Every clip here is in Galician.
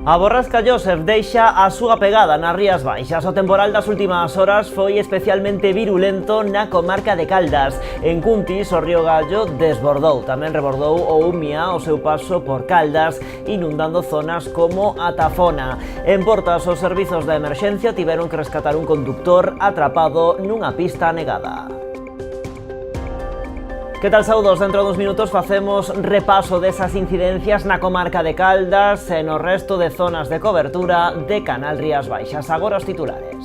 A borrasca Joseph deixa a súa pegada nas Rías Baixas. O temporal das últimas horas foi especialmente virulento na comarca de Caldas. En Cuntis, o río Gallo desbordou. Tamén rebordou o Umia ao seu paso por Caldas, inundando zonas como a Tafona. En Portas, os servizos de emerxencia tiveron que rescatar un conductor atrapado nunha pista anegada. Que tal, saudos? Dentro de uns minutos facemos repaso desas incidencias na comarca de Caldas e no resto de zonas de cobertura de Canal Rías Baixas. Agora os titulares.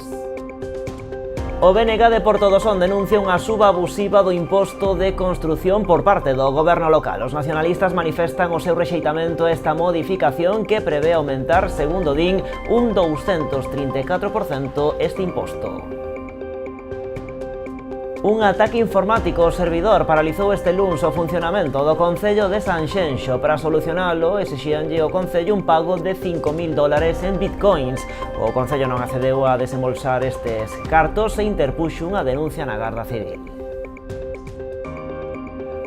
O BNG de Portodosón denuncia unha suba abusiva do imposto de construción por parte do goberno local. Os nacionalistas manifestan o seu rexeitamento a esta modificación que prevé aumentar, segundo din, un 234% este imposto. Un ataque informático ao servidor paralizou este luns o funcionamento do Concello de Sanxenxo. Para solucionalo, exixíanlle ao Concello un pago de $5.000 en bitcoins. O Concello non accedeu a desembolsar estes cartos e interpuxo unha denuncia na Garda Civil.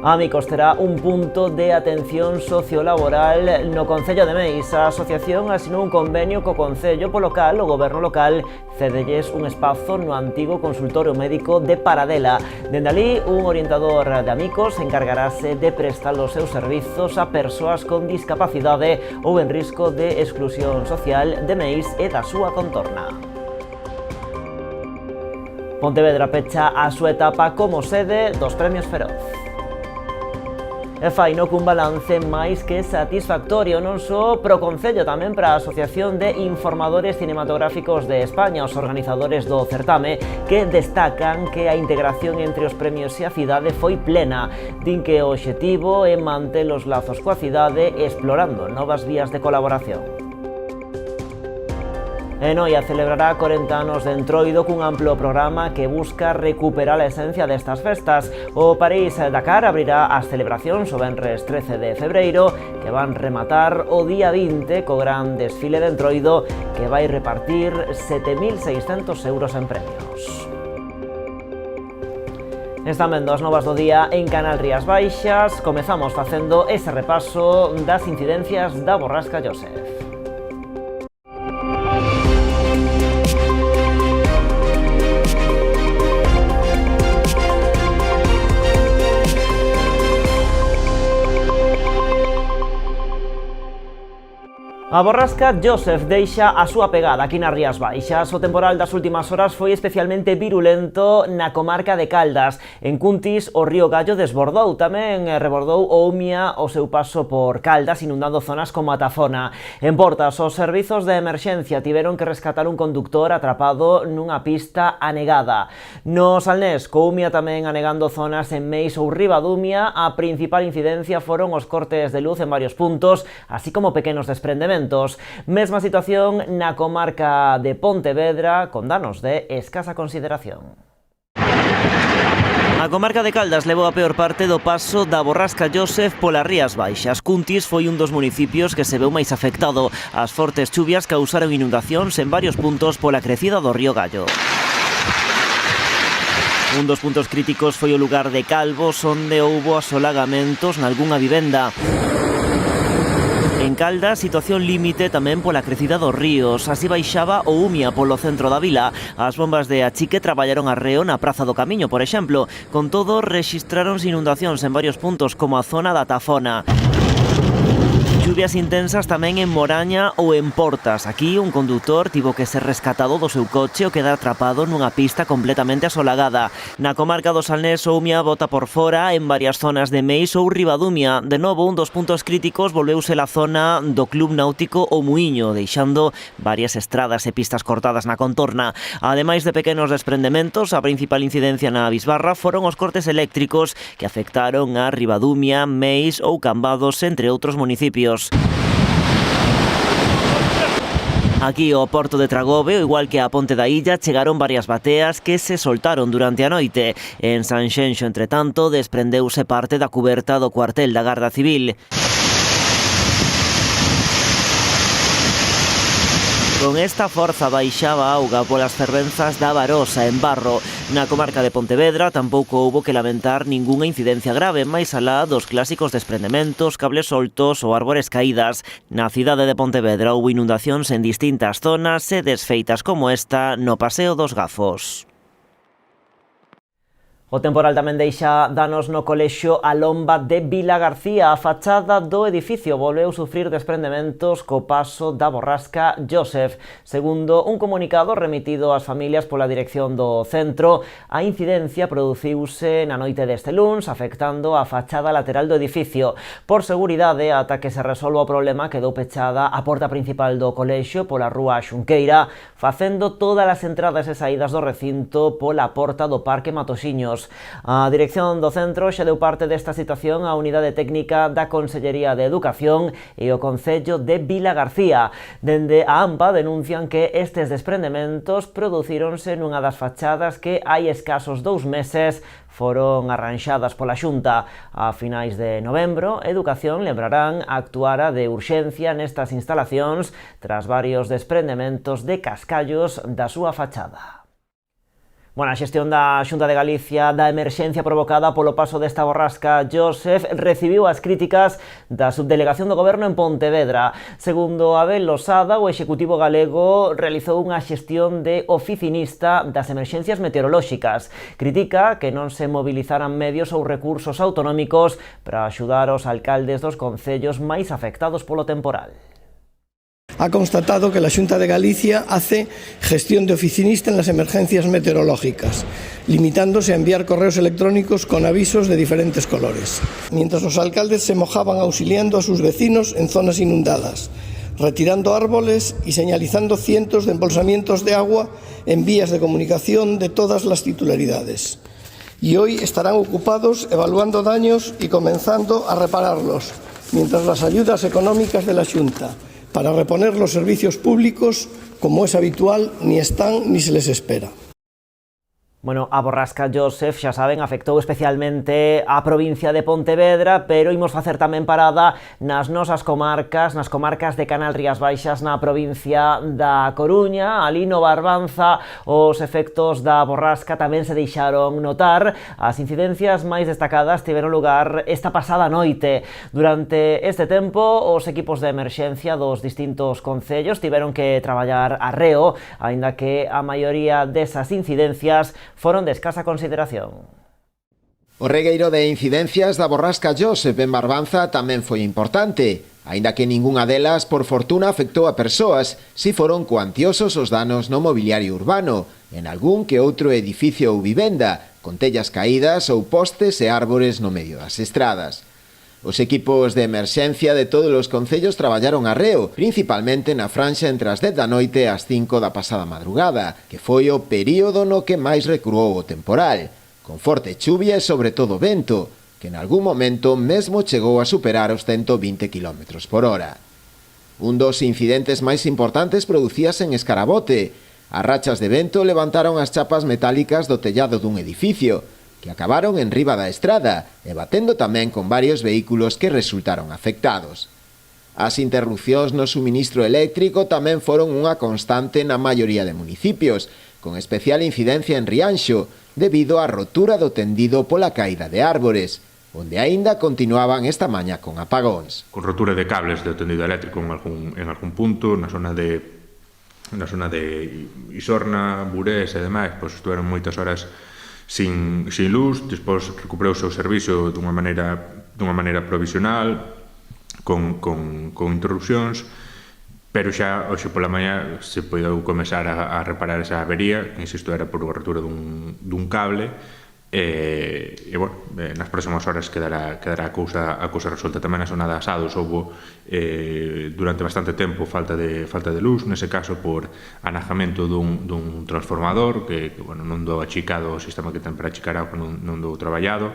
Amicos terá un punto de atención sociolaboral no Concello de Meis. A asociación asinou un convenio co Concello polo cal o goberno local cedelles un espazo no antigo consultorio médico de Paradela. Dende ali, un orientador de Amicos encargarase de prestar os seus servizos a persoas con discapacidade ou en risco de exclusión social de Meis e da súa contorna. Pontevedra pecha a súa etapa como sede dos Premios Feroz. E faino cun balance máis que satisfactorio non só pro Concello, tamén para a Asociación de Informadores Cinematográficos de España, os organizadores do certame, que destacan que a integración entre os premios e a cidade foi plena. Din que o obxectivo é manter os lazos coa cidade explorando novas vías de colaboración. E Noia celebrará 40 anos de Entroido cun amplo programa que busca recuperar a esencia destas festas. O París-Dakar abrirá as celebracións o venres 13 de febreiro, que van rematar o día 20 co gran desfile de Entroido, que vai repartir 7.600 euros en premios. Están vendo as novas do día en Canal Rías Baixas. Comezamos facendo ese repaso das incidencias da borrasca Joseph. A borrasca Joseph deixa a súa pegada aquí nas Rías Baixas. O temporal das últimas horas foi especialmente virulento na comarca de Caldas. En Cuntis, o río Gallo desbordou. Tamén rebordou o Umia ao seu paso por Caldas, inundando zonas como a Tafona. En Portas, os servizos de emerxencia tiveron que rescatar un conductor atrapado nunha pista anegada. No Salnés, co Umia tamén anegando zonas en Meis ou Ribadumia, a principal incidencia foron os cortes de luz en varios puntos, así como pequenos desprendementos. Mesma situación na comarca de Pontevedra, con danos de escasa consideración. A comarca de Caldas levou a peor parte do paso da borrasca Joseph polas Rías Baixas. Cuntis foi un dos municipios que se veu máis afectado. As fortes chuvias causaron inundacións en varios puntos pola crecida do río Gallo. Un dos puntos críticos foi o lugar de Calvos, onde houbo asolagamentos nalgunha vivenda. En Caldas, situación límite tamén pola crecida dos ríos. Así baixaba o Umia polo centro da vila. As bombas de achique traballaron arreo na Praza do Camiño, por exemplo. Con todo, rexistráronse inundacións en varios puntos, como a zona da Tafona. Lluvias intensas tamén en Moraña ou en Portas. Aquí un condutor tivo que ser rescatado do seu coche ou quedar atrapado nunha pista completamente asolagada. Na comarca do Salnés, o Umia bota por fora en varias zonas de Meis ou Ribadumia. De novo, un dos puntos críticos volveuse a zona do Club Náutico O Muiño, deixando varias estradas e pistas cortadas na contorna. Ademais de pequenos desprendementos, a principal incidencia na Bisbarra foron os cortes eléctricos que afectaron a Ribadumia, Meis ou Cambados, entre outros municipios. Aquí ao porto de Tragobe, igual que a Ponte da Illa, chegaron varias bateas que se soltaron durante a noite. En Sanxenxo, entre tanto, desprendeuse parte da cuberta do cuartel da Garda Civil. Con esta forza baixaba a auga polas fervenzas da Barosa en Barro. Na comarca de Pontevedra tampouco houbo que lamentar ningunha incidencia grave, máis alá dos clásicos desprendementos, cables soltos ou árbores caídas. Na cidade de Pontevedra houbo inundacións en distintas zonas e desfeitas como esta no Paseo dos Gafos. O temporal tamén deixa danos no colexio A Lomba de Vilagarcía. A fachada do edificio volveu sufrir desprendementos co paso da borrasca Joseph. Segundo un comunicado remitido ás familias pola dirección do centro, a incidencia produciuse na noite deste luns, afectando a fachada lateral do edificio. Por seguridade, ata que se resolva o problema, quedou pechada a porta principal do colexio pola rúa Xunqueira, facendo todas as entradas e saídas do recinto pola porta do Parque Matoxiños. A dirección do centro xa deu parte desta situación á Unidade Técnica da Consellería de Educación e o Concello de Vilagarcía. Dende a AMPA denuncian que estes desprendementos producíronse nunha das fachadas que hai escasos 2 meses foron arranxadas pola Xunta. A finais de novembro, Educación, lembrarán, actuara de urxencia nestas instalacións tras varios desprendementos de cascallos da súa fachada. Bueno, a xestión da Xunta de Galicia da emerxencia provocada polo paso desta borrasca Joseph recibiu as críticas da subdelegación do Goberno en Pontevedra. Segundo Abel Losada, o Executivo galego realizou unha xestión de oficinista das emerxencias meteorolóxicas. Critica que non se movilizaran medios ou recursos autonómicos para axudar os alcaldes dos concellos máis afectados polo temporal. Ha constatado que la Xunta de Galicia hace gestión de oficinista en las emergencias meteorológicas, limitándose a enviar correos electrónicos con avisos de diferentes colores, mientras los alcaldes se mojaban auxiliando a sus vecinos en zonas inundadas, retirando árboles y señalizando cientos de embolsamientos de agua en vías de comunicación de todas las titularidades. Y hoy estarán ocupados evaluando daños y comenzando a repararlos, mientras las ayudas económicas de la Xunta para reponer los servicios públicos, como es habitual, ni están ni se les espera. Bueno, a borrasca Joseph, xa saben, afectou especialmente a provincia de Pontevedra, pero imos facer tamén parada nas nosas comarcas, nas comarcas de Canal Rías Baixas, na provincia da Coruña. Ali no Barbanza, os efectos da borrasca tamén se deixaron notar. As incidencias máis destacadas tiveron lugar esta pasada noite. Durante este tempo, os equipos de emerxencia dos distintos concellos tiveron que traballar arreo, aínda que a maioría desas incidencias foron de escasa consideración. O regueiro de incidencias da borrasca Joseph en Barbanza tamén foi importante, aínda que ningunha delas, por fortuna, afectou a persoas, si foron cuantiosos os danos no mobiliario urbano, en algún que outro edificio ou vivenda, con tellas caídas ou postes e árbores no medio das estradas. Os equipos de emerxencia de todos os concellos traballaron arreo, principalmente na franxa entre as 10 da noite e as 5 da pasada madrugada, que foi o período no que máis recruou o temporal, con forte chuvia e sobre todo vento, que en algún momento mesmo chegou a superar os 120 km por hora. Un dos incidentes máis importantes producíase en Escarabote. As rachas de vento levantaron as chapas metálicas do tellado dun edificio, que acabaron en riba da estrada e batendo tamén con varios vehículos que resultaron afectados. As interrupcións no suministro eléctrico tamén foron unha constante na maioría de municipios, con especial incidencia en Rianxo, debido á rotura do tendido pola caída de árbores, onde aínda continuaban esta maña con apagóns. Con rotura de cables do tendido eléctrico en algún punto, na zona de Isorna, Burés e demais, pois estuveron moitas horas sin luz. Despois recuperouse o servicio dunha maneira provisional, con interrupcións, pero xa hoxe pola mañá se podeu comezar a reparar esa avería, que insisto era por unha rotura dun cable, e bueno, nas próximas horas quedará a cousa resolta. Tamén na zona de Asados houbo durante bastante tempo falta de luz, nese caso por anajamento dun transformador que bueno, non dou achicado o sistema que ten para achicar auga, non dou traballado,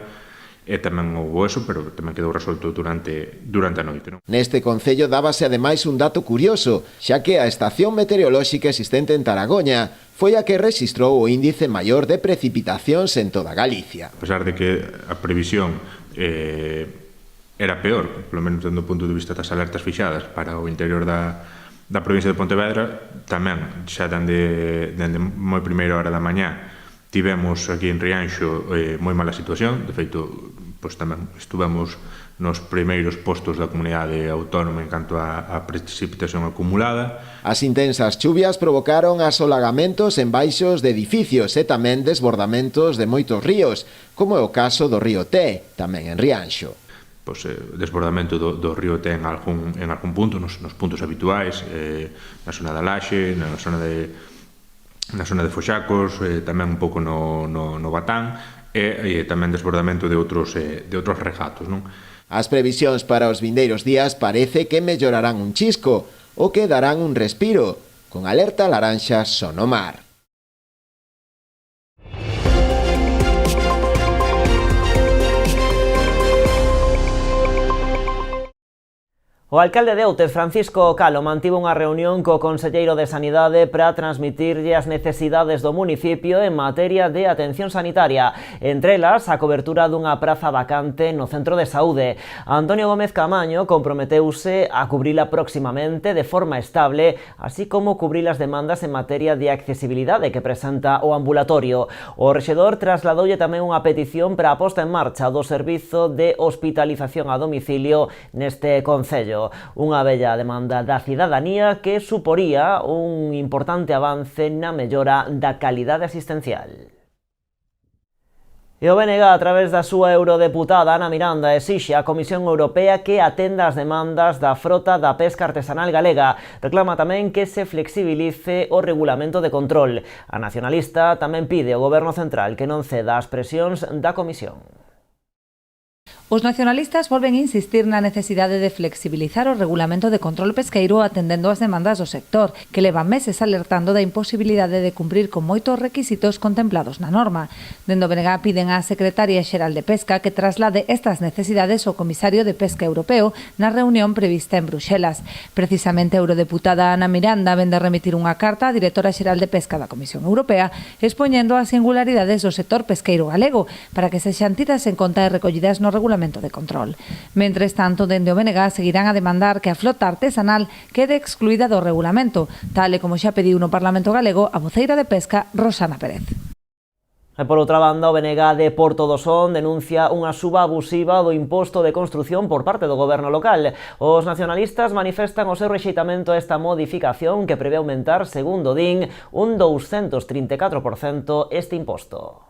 e tamén houbo eso, pero tamén quedou resolto durante a noite. Non? Neste concello dábase ademais un dato curioso, xa que a estación meteorolóxica existente en Taragoña foi a que rexistrou o índice maior de precipitacións en toda Galicia. A pesar de que a previsión era peor, polo menos dando o punto de vista das alertas fixadas para o interior da da provincia de Pontevedra tamén xa dende moi primeira hora da mañá tivemos aquí en Rianxo moi mala situación. De feito, pois tamén estuvemos nos primeiros postos da comunidade autónoma en canto a precipitación acumulada. As intensas chuvias provocaron asolagamentos en baixos de edificios e tamén desbordamentos de moitos ríos, como é o caso do río Té, tamén en Rianxo. Desbordamento do río Té en algún punto, nos puntos habituais, na zona da Laxe, na zona de Foxacos, tamén un pouco no Batán, e tamén desbordamento de outros regatos, non? As previsións para os vindeiros días parece que mellorarán un chisco, o que darán un respiro, con alerta laranxa só no mar. O alcalde de Outes, Francisco Calo, mantivo unha reunión co conselleiro de Sanidade para transmitirlle as necesidades do municipio en materia de atención sanitaria, entre elas a cobertura dunha praza vacante no centro de saúde. Antonio Gómez Camaño comprometeuse a cubrila próximamente de forma estable, así como cubrir as demandas en materia de accesibilidade que presenta o ambulatorio. O rexedor trasladoulle tamén unha petición para a posta en marcha do servizo de hospitalización a domicilio neste concello. Unha bella demanda da cidadanía que suporía un importante avance na mellora da calidade asistencial. E o BNG, a través da súa eurodeputada Ana Miranda, exixe á Comisión Europea que atenda as demandas da frota da pesca artesanal galega. Reclama tamén que se flexibilice o regulamento de control. A nacionalista tamén pide ao Goberno Central que non ceda ás presións da Comisión. Os nacionalistas volven a insistir na necesidade de flexibilizar o regulamento de control pesqueiro atendendo as demandas do sector, que leva meses alertando da imposibilidade de cumprir con moitos requisitos contemplados na norma. Dende o BNG piden á Secretaria Xeral de Pesca que traslade estas necesidades ao Comisario de Pesca Europeo na reunión prevista en Bruxelas. Precisamente a eurodeputada Ana Miranda vende remitir unha carta á Directora Xeral de Pesca da Comisión Europea expoñendo as singularidades do sector pesqueiro galego para que sexan tidas en conta e recollidas no regulamento de control. Mentres tanto, dende o BNG seguirán a demandar que a flota artesanal quede excluída do regulamento, tal e como xa pediu no Parlamento galego a voceira de Pesca, Rosana Pérez. E por outra banda, o BNG de Porto do Son denuncia unha suba abusiva do imposto de construción por parte do goberno local. Os nacionalistas manifestan o seu rexeitamento a esta modificación que prevé aumentar, segundo din, un 234% este imposto.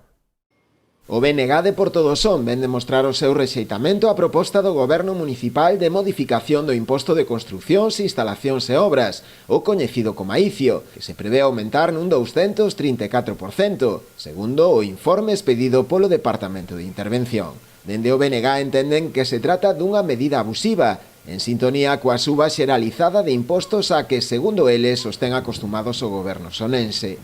O BNG de Porto do Son ven demostrar o seu rexeitamento á proposta do Goberno Municipal de modificación do imposto de construcións, instalacións e obras, o coñecido como ICIO, que se prevé aumentar nun 234%, segundo o informe expedido polo Departamento de Intervención. Dende o BNG entenden que se trata dunha medida abusiva, en sintonía coa suba xeralizada de impostos a que, segundo eles, os ten acostumados o goberno sonense.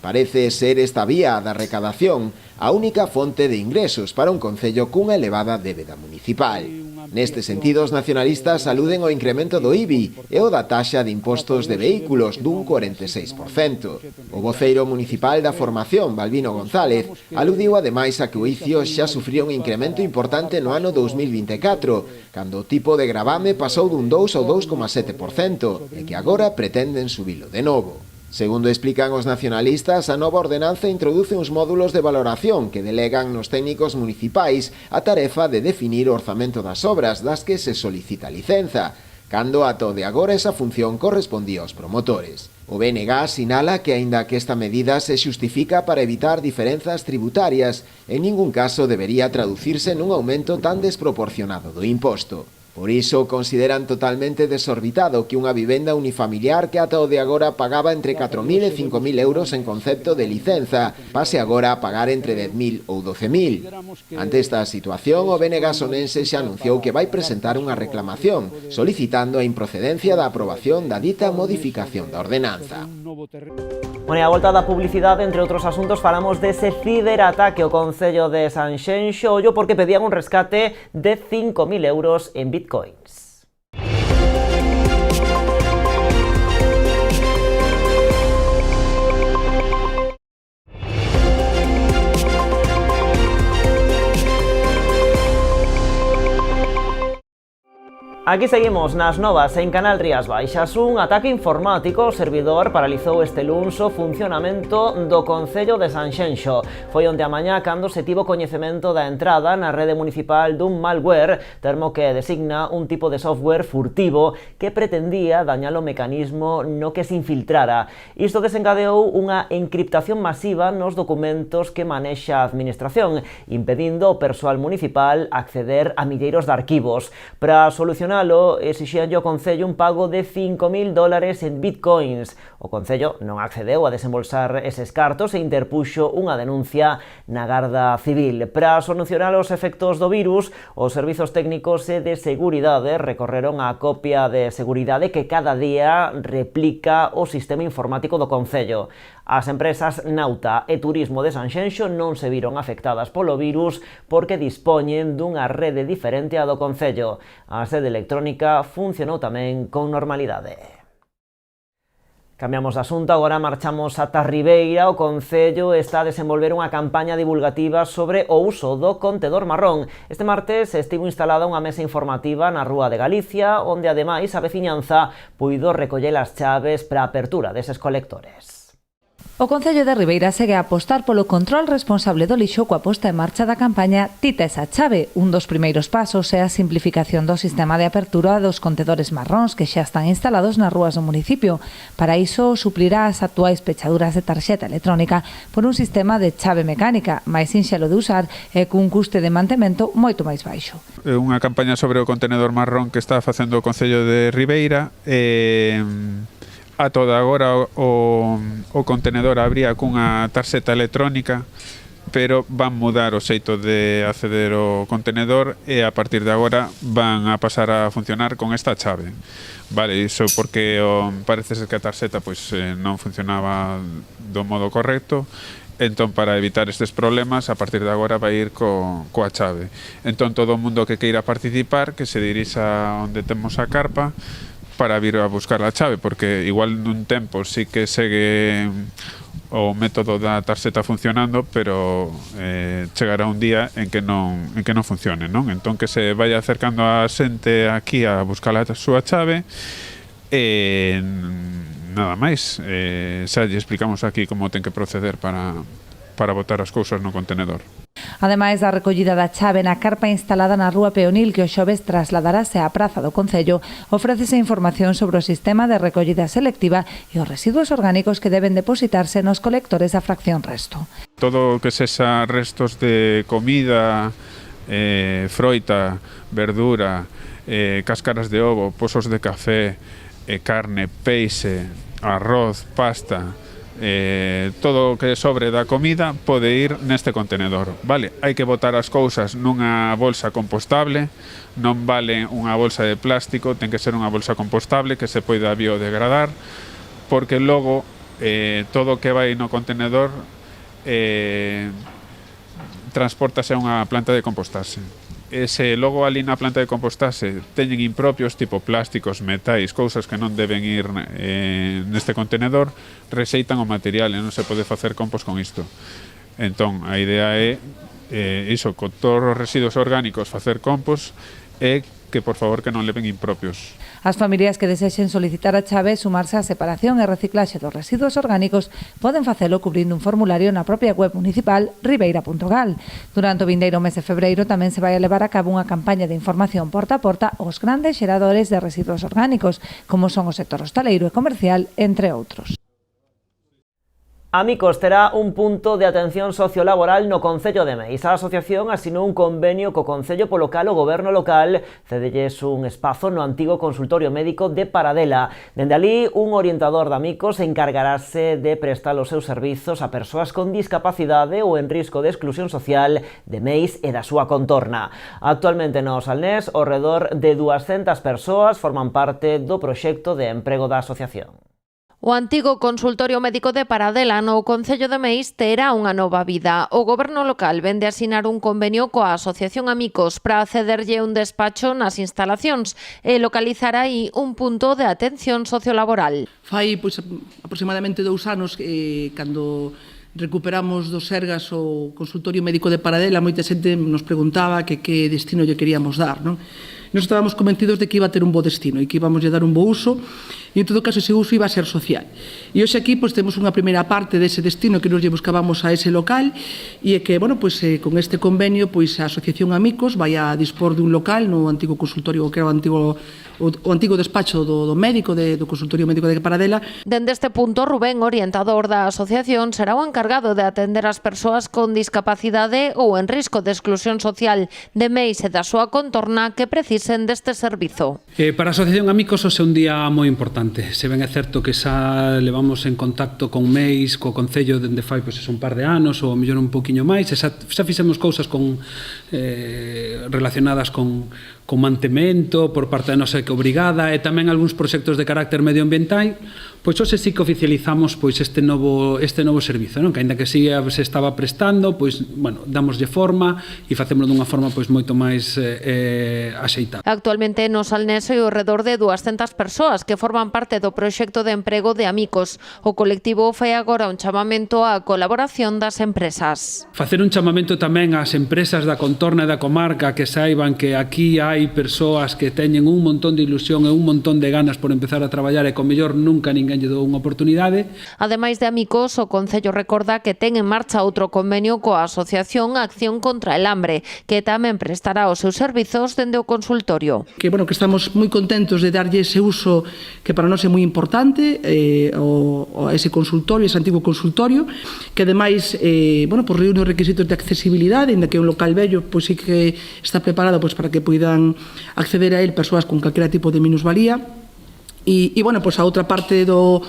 Parece ser esta vía da recadación a única fonte de ingresos para un concello cunha elevada débeda municipal. Neste sentido, os nacionalistas aluden ao incremento do IBI e o da taxa de impostos de vehículos dun 46%. O voceiro municipal da formación, Balbino González, aludiu ademais a que o ICIO xa sufría un incremento importante no ano 2024, cando o tipo de gravame pasou dun 2 ao 2,7%, e que agora pretenden subilo de novo. Segundo explican os nacionalistas, a nova ordenanza introduce uns módulos de valoración que delegan nos técnicos municipais a tarefa de definir o orzamento das obras das que se solicita licenza, cando ata o de agora esa función correspondía aos promotores. O BNG sinala que, aínda que esta medida se xustifica para evitar diferenzas tributarias, en ningún caso debería traducirse nun aumento tan desproporcionado do imposto. Por iso consideran totalmente desorbitado que unha vivenda unifamiliar que ata o de agora pagaba entre 4.000 e 5.000 euros en concepto de licenza pase agora a pagar entre 10.000 ou 12.000. Ante esta situación, o BNG sonense xa anunciou que vai presentar unha reclamación solicitando a improcedencia da aprobación da dita modificación da ordenanza. Bueno, e a volta da publicidade, entre outros asuntos, falamos dese ciberataque ao Concello de Sanxenxo, ollo porque pedían un rescate de 5.000 euros en bitcoins. Aquí seguimos nas novas en Canal Rías Baixas. Un ataque informático ao servidor paralizou este luns o funcionamento do Concello de Sanxenxo. Foi onde a mañá cando se tivo coñecemento da entrada na rede municipal dun malware, termo que designa un tipo de software furtivo que pretendía dañar o mecanismo no que se infiltrara. Isto desencadeou unha encriptación masiva nos documentos que manexa a administración, impedindo ao persoal municipal acceder a milleiros de arquivos. Para solucionar exixíanlle ao Concello un pago de $5.000 en bitcoins. O Concello non accedeu a desembolsar eses cartos e interpuxo unha denuncia na Garda Civil. Para solucionar os efectos do virus, os servizos técnicos e de seguridade recorreron á copia de seguridade que cada día replica o sistema informático do Concello. As empresas Nauta e Turismo de Sanxenxo non se viron afectadas polo virus porque dispoñen dunha rede diferente á do Concello. A sede electrónica funcionou tamén con normalidade. Cambiamos de asunto, agora marchamos ata Ribeira. O Concello está a desenvolver unha campaña divulgativa sobre o uso do contedor marrón. Este martes estivo instalada unha mesa informativa na Rúa de Galicia, onde ademais a veciñanza puido recoller as chaves para a apertura deses colectores. O Concello de Ribeira segue a apostar polo control responsable do lixo coa posta en marcha da campaña Tita esa chave. Un dos primeiros pasos é a simplificación do sistema de apertura dos contedores marróns que xa están instalados nas rúas do municipio. Para iso, suplirá as actuais pechaduras de tarxeta electrónica por un sistema de chave mecánica máis sinxelo de usar e cun custe de mantemento moito máis baixo. É unha campaña sobre o contenedor marrón que está facendo o Concello de Ribeira. A toda agora o contenedor abría cunha tarxeta electrónica, pero van mudar o xeito de acceder ao contenedor e a partir de agora van a pasar a funcionar con esta chave. Vale, iso porque parece ser que a tarxeta non funcionaba do modo correcto. Entón, para evitar estes problemas, a partir de agora vai ir coa chave. Entón, todo o mundo que queira participar, que se dirixa onde temos a carpa, para vir a buscar a chave, porque igual nun tempo sí que segue o método da tarxeta funcionando, pero chegará un día en que non funcione, non? Entón que se vaya acercando a xente aquí a buscar a súa chave e nada máis. Xa lle explicamos aquí como ten que proceder para botar as cousas no contenedor. Ademais da recollida da chave na carpa instalada na Rúa Peonil que o xoves trasladarase á Praza do Concello, ofrécese información sobre o sistema de recollida selectiva e os residuos orgánicos que deben depositarse nos colectores da fracción resto. Todo o que sexa restos de comida, froita, verdura, cáscaras de ovo, pozos de café, carne, peixe, arroz, pasta, todo o que sobre da comida pode ir neste contenedor, vale? Hai que botar as cousas nunha bolsa compostable, non vale unha bolsa de plástico, ten que ser unha bolsa compostable que se poida biodegradar, porque logo todo o que vai no contenedor transportase a unha planta de compostaxe. E se logo ali na planta de compostaxe teñen impropios tipo plásticos, metais, cousas que non deben ir neste contenedor, rexeitan o material e non se pode facer compost con isto. Entón, a idea é iso, con todos os residuos orgánicos facer compost e que por favor que non leven impropios. As familias que desexen solicitar a chave e sumarse á separación e reciclaxe dos residuos orgánicos poden facelo cubrindo un formulario na propia web municipal ribeira.gal. Durante o vindeiro mes de febreiro tamén se vai a levar a cabo unha campaña de información porta a porta aos grandes xeradores de residuos orgánicos, como son o sector hostaleiro e comercial, entre outros. Amicos terá un punto de atención sociolaboral no Concello de Meis. A asociación asinou un convenio co Concello polo cal o goberno local cedelles un espazo no antigo consultorio médico de Paradela. Dende ali, un orientador de Amicos encargarase de prestar os seus servizos a persoas con discapacidade ou en risco de exclusión social de Meis e da súa contorna. Actualmente no Salnés, ao redor de 200 persoas forman parte do proxecto de emprego da asociación. O antigo consultorio médico de Paradela no Concello de Meis terá unha nova vida. O goberno local vende a asinar un convenio coa Asociación Amicos para cederlle un despacho nas instalacións e localizar aí un punto de atención sociolaboral. Fai aproximadamente 2 anos cando recuperamos do Sergas o consultorio médico de Paradela, moita xente nos preguntaba que destino lle queríamos dar, non? Nós estábamos convencidos de que iba a ter un bo destino e que íbamos a dar un bo uso, e en todo caso ese uso iba a ser social. E hoxe aquí pois, temos unha primeira parte dese destino que nos lle buscábamos a ese local, e é que, bueno, pois, con este convenio, pois, a Asociación Amicos vai a dispor dun local no antigo consultorio, que era o antigo despacho do médico, do consultorio médico de Paradela. Dende este punto, Rubén, orientador da asociación, será o encargado de atender as persoas con discapacidade ou en risco de exclusión social de Meis e da súa contorna que precisen deste servizo. Para a Asociación Amicos hoxe é un día moi importante. Se ben é certo que xa levamos en contacto con Meis, co Concello dende fai pois, un par de anos ou mellor un poquinho máis, e xa fixemos cousas relacionadas con mantemento por parte da nosa obrigada e tamén algúns proxectos de carácter medioambiental, pois hoxe sí que oficializamos pois este novo servizo, non? Que aínda que sí se estaba prestando, pois bueno, damoslle forma e facémolo dunha forma pois moito máis axeitada. Actualmente no Salnés hai ao redor de 200 persoas que forman parte do proxecto de emprego de Amicos. O colectivo fai agora un chamamento á colaboración das empresas. Facer un chamamento tamén ás empresas da contorna e da comarca que saiban que aquí hai persoas que teñen un montón de ilusión e un montón de ganas por empezar a traballar e con mellor nunca ninguén lle dou unha oportunidade. Ademais de Amicos, o Concello recorda que ten en marcha outro convenio coa Asociación Acción contra el Hambre, que tamén prestará os seus servizos dende o consultorio. Que estamos moi contentos de darlle ese uso que para nós é moi importante a ese consultorio, ese antigo consultorio, que ademais reúne os requisitos de accesibilidade, en que un local vello pois sí que está preparado pois para que poidan acceder a él persoas con calquera tipo de minusvalía. E a outra parte do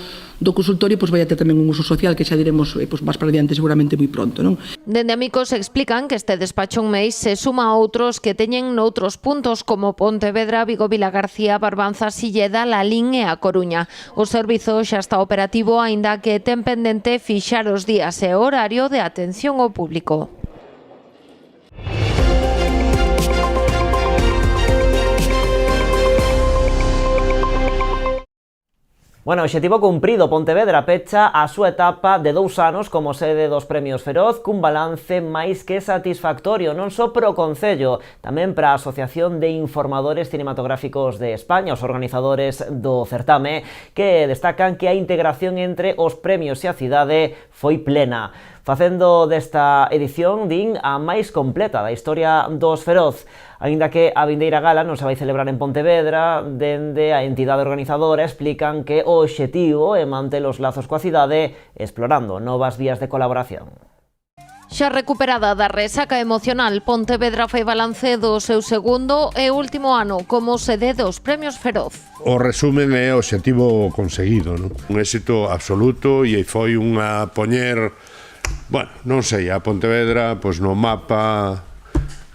consultorio vai a ter tamén un uso social que xa diremos máis para diante seguramente moi pronto, non? Dende Amicos explican que este despacho un Meis se suma a outros que teñen noutros puntos como Pontevedra, Vigo, Vilagarcía, Barbanza, Silleda, Lalín e A Coruña. O servizo xa está operativo, aínda que ten pendente fixar os días e horario de atención ao público. Bueno, obxectivo cumprido. Pontevedra pecha a súa etapa de 2 anos como sede dos Premios Feroz cun balance máis que satisfactorio, non só pro Concello, tamén para a Asociación de Informadores Cinematográficos de España, os organizadores do certame, que destacan que a integración entre os premios e a cidade foi plena, facendo desta edición, din, a máis completa da historia dos Feroz. Aínda que a vindeira gala non se vai celebrar en Pontevedra, dende a entidade organizadora explican que o obxectivo é manter os lazos coa cidade explorando novas vías de colaboración. Xa recuperada da resaca emocional, Pontevedra fai balance do seu segundo e último ano como sede dos Premios Feroz. O resumen é o obxectivo conseguido, non? Un éxito absoluto e foi unha poñer, non sei, a Pontevedra pois no mapa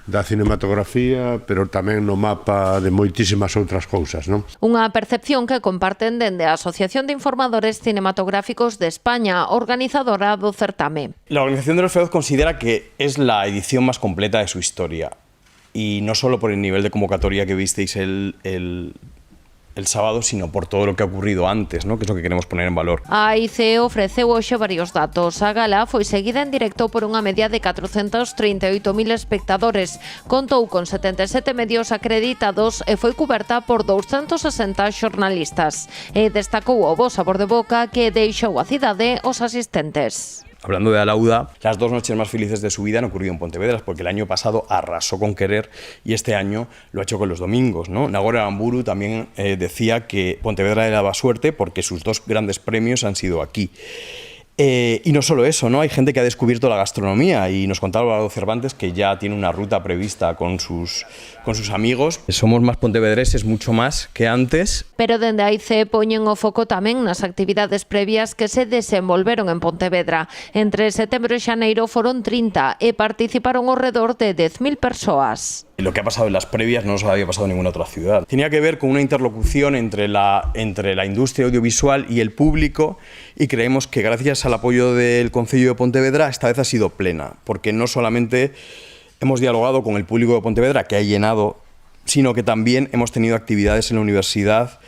da cinematografía, pero tamén no mapa de moitísimas outras cousas, non? Unha percepción que comparten dende a Asociación de Informadores Cinematográficos de España, organizadora do certame. La Organización de los Feroz considera que es la edición más completa de su historia, y no solo por el nivel de convocatoria que visteis el sábado, sino por todo lo que ha ocurrido antes, ¿no? Que es lo que queremos poner en valor. A AIC ofreceu hoxe varios datos. A gala foi seguida en directo por unha media de 438.000 espectadores. Contou con 77 medios acreditados e foi cuberta por 260 xornalistas. E destacou o bo sabor de boca que deixou a cidade os asistentes. Hablando de Alauda, las 2 noches más felices de su vida han ocurrido en Pontevedra, porque el año pasado arrasó con Querer y este año lo ha hecho con los domingos, ¿no? Nagore Aramburu también decía que Pontevedra le daba suerte porque sus 2 grandes premios han sido aquí. Y no solo eso, ¿no? Hay gente que ha descubierto la gastronomía y nos contaba Álvaro Cervantes que ya tiene una ruta prevista con sus amigos. Somos más pontevedreses, mucho más que antes. Pero dende AIC poñen o foco tamén nas actividades previas que se desenvolveron en Pontevedra. Entre setembro e xaneiro foron 30 e participaron ao redor de 10.000 persoas. Lo que ha pasado en las previas no nos había pasado en ninguna otra ciudad. Tenía que ver con una interlocución entre la industria audiovisual y el público, y creemos que gracias al apoyo del Concello de Pontevedra esta vez ha sido plena, porque no solamente hemos dialogado con el público de Pontevedra, que ha llenado, sino que también hemos tenido actividades en la universidad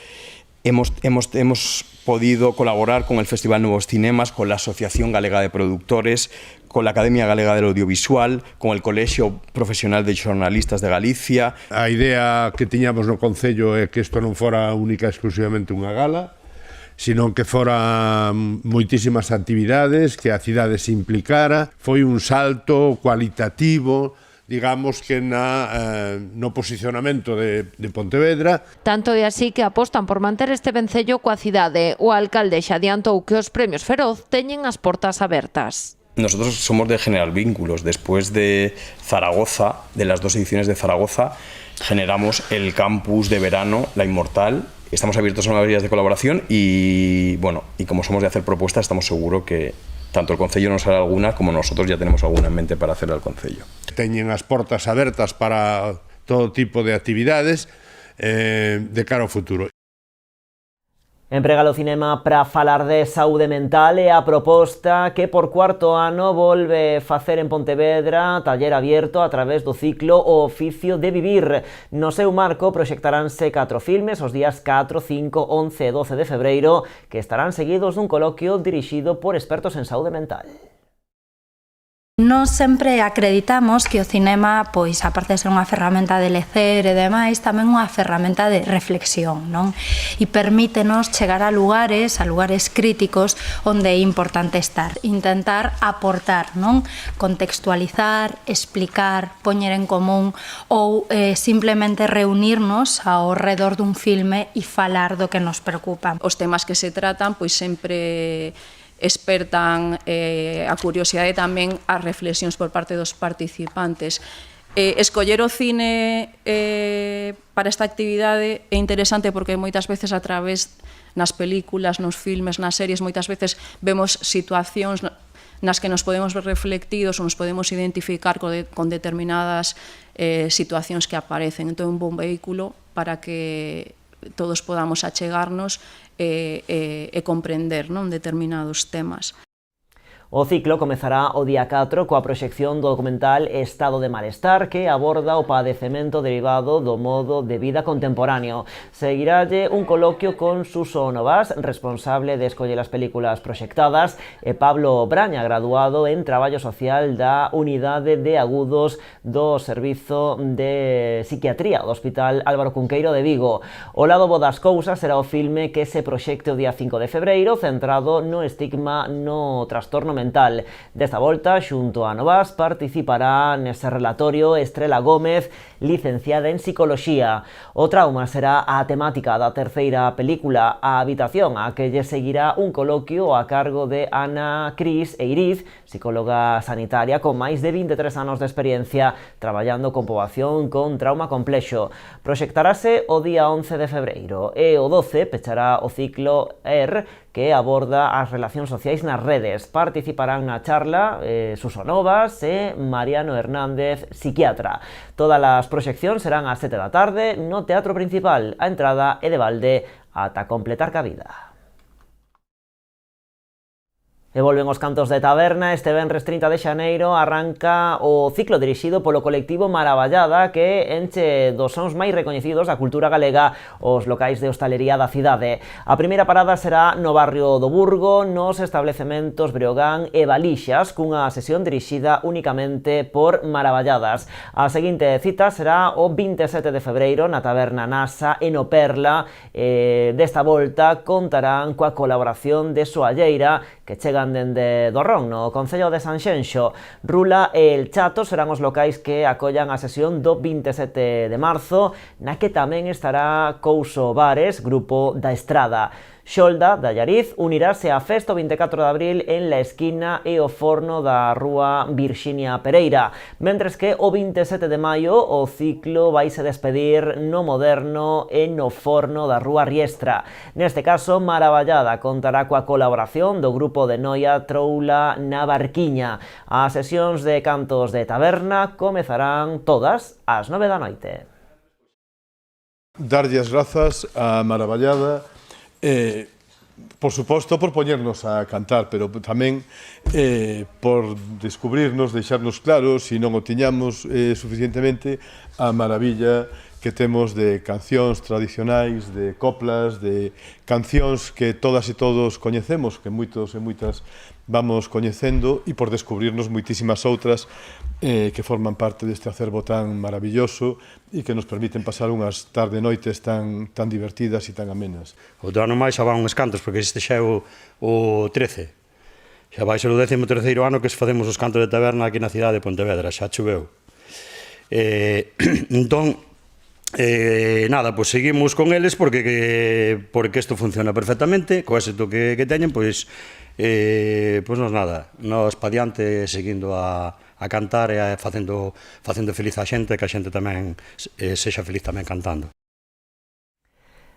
Hemos podido colaborar con el Festival Nuevos Cinemas, con la Asociación Galega de Productores, con la Academia Galega del Audiovisual, con el Colexio Profesional de Xornalistas de Galicia. A idea que tiñamos no Concello é que isto non fora única e exclusivamente unha gala, sino que fora moitísimas actividades, que a cidade se implicara. Foi un salto cualitativo, digamos que no posicionamento de Pontevedra. Tanto é así que apostan por manter este vencello coa cidade. O alcalde xa adiantou que os premios Feroz teñen as portas abertas. Nosotros somos de generar vínculos. Después de Zaragoza, de las 2 ediciones de Zaragoza, generamos el campus de verano, La Inmortal. Estamos abiertos a nuevas vías de colaboración y como somos de hacer propuestas, estamos seguros que tanto el Concello nos hará alguna como nosotros ya tenemos alguna en mente para hacer al Concello. Teñen as portas abertas para todo tipo de actividades de cara ao futuro. Emprega o cinema para falar de saúde mental e a proposta que por cuarto ano volve facer en Pontevedra taller abierto a través do ciclo O Oficio de Vivir. No seu marco proxectaránse 4 filmes os días 4, 5, 11 e 12 de febreiro que estarán seguidos dun coloquio dirixido por expertos en saúde mental. Nós sempre acreditamos que o cinema, pois, aparte de ser unha ferramenta de lecer e demais, tamén unha ferramenta de reflexión, non? E permítenos chegar a lugares críticos onde é importante estar. Intentar aportar, non? Contextualizar, explicar, poñer en común ou simplemente reunirnos ao redor dun filme e falar do que nos preocupa. Os temas que se tratan, pois, sempre espertan a curiosidade e tamén as reflexións por parte dos participantes. Escoller o cine para esta actividade é interesante porque moitas veces a través nas películas, nos filmes, nas series, moitas veces vemos situacións nas que nos podemos ver reflectidos ou nos podemos identificar con determinadas situacións que aparecen. Entón, un bon vehículo para que todos podamos achegarnos e comprender, non, determinados temas. O ciclo comezará o día 4 coa proxección do documental Estado de Malestar que aborda o padecemento derivado do modo de vida contemporáneo. Seguiralle un coloquio con Suso Novas, responsable de escoller as películas proxectadas, e Pablo Braña, graduado en Traballo Social da Unidade de Agudos do Servizo de Psiquiatría do Hospital Álvaro Cunqueiro de Vigo. O lado bo das cousas será o filme que se proxecte o día 5 de febreiro, centrado no estigma no trastorno mental. Desta volta, xunto a Novas, participará nese relatorio Estrela Gómez, licenciada en Psicoloxía. O trauma será a temática da terceira película, A Habitación, a que lle seguirá un coloquio a cargo de Ana Cris Eiriz, psicóloga sanitaria con máis de 23 anos de experiencia traballando con poboación con trauma complexo. Proxectarase o día 11 de febreiro e o 12 pechará o ciclo que aborda as relacións sociais nas redes. Participarán na charla Suso Novas e Mariano Hernández, psiquiatra. Todas as proxeccións serán ás 7 da tarde no Teatro Principal. A entrada é de balde ata completar cabida. E volven os cantos de taberna. Este venres 30 de xaneiro arranca o ciclo dirixido polo colectivo Maravallada que enche dos sons máis recoñecidos da cultura galega os locais de hostalería da cidade. A primeira parada será no barrio do Burgo, nos establecementos Breogán e Balixas, cunha sesión dirixida únicamente por Maravalladas. A seguinte cita será o 27 de febreiro na taberna Nasa e no Perla. Desta volta contarán coa colaboración de Soalleira, que chegan dende Dorrón, no Concello de Sanxenxo. Rula e El Chato serán os locais que acollan a sesión do 27 de marzo, na que tamén estará Couso Bares, grupo da Estrada. Xolda, da Llariz, unirase á festa o 24 de abril en La Esquina e o Forno da Rúa Virxinia Pereira, mentres que o 27 de maio o ciclo vaise despedir no Moderno e no Forno da Rúa Riestra. Neste caso, Maravallada contará coa colaboración do grupo de Noia Troula na Barquiña. As sesións de cantos de taberna comezarán todas ás 9 da noite. Darlle as grazas a Maravallada, por suposto, por poñernos a cantar, pero tamén por descubrirnos, deixarnos claros, se non o tiñamos suficientemente, a maravilla que temos de cancións tradicionais, de coplas, de cancións que todas e todos coñecemos, que moitos e moitas vamos coñecendo, e por descubrirnos moitísimas outras que forman parte deste acervo tan maravilloso e que nos permiten pasar unhas tarde-noites tan divertidas e tan amenas. Outro ano máis xa van uns cantos, porque este xa é o 13. Xa vai ser o 13º ano que facemos os cantos de taberna aquí na cidade de Pontevedra, xa choveu. Entón, nada, pois seguimos con eles porque isto funciona perfectamente, co éxito que teñen, pois nos nada, nos pa diante seguindo a cantar e facendo feliz a xente, que a xente tamén sexa feliz tamén cantando.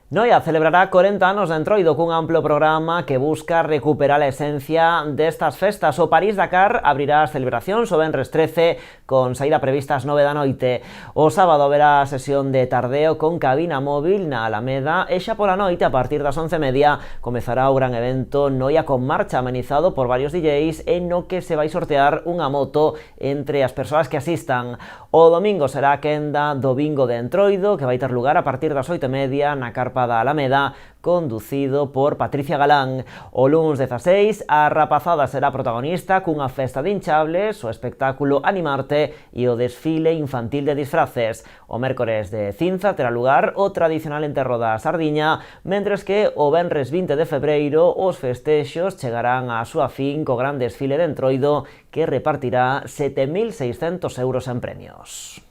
Noia celebrará 40 anos de Entroido cun amplo programa que busca recuperar a esencia destas festas. O París-Dakar abrirá as celebracións o venres 13 con saída prevista ás 9 da noite. O sábado haberá sesión de tardeo con cabina móvil na Alameda e xa pola noite, a partir das 11:30, comezará o gran evento Noia con Marcha, amenizado por varios DJs e no que se vai sortear unha moto entre as persoas que asistan. O domingo será a quenda do bingo de Entroido, que vai ter lugar a partir das 8:30 na carpa da Alameda, conducido por Patricia Galán. O luns 16, a rapazada será protagonista cunha festa de hinchables, o espectáculo Animarte e o desfile infantil de disfraces. O mércores de Cinza terá lugar o tradicional enterro da sardiña, mentres que o venres 20 de febreiro os festexos chegarán á súa fin co gran desfile de Entroido, que repartirá 7.600 euros en premios.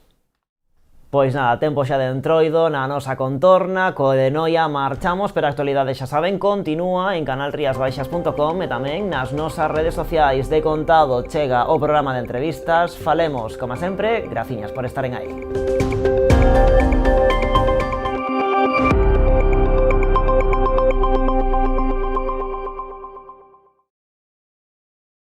Pois nada, tempo xa de Entroido na nosa contorna, co de Noia marchamos, pero a actualidade xa saben, continúa en canalriasbaixas.com e tamén nas nosas redes sociais. De contado chega o programa de entrevistas. Falemos, como sempre, graciñas por estaren aí.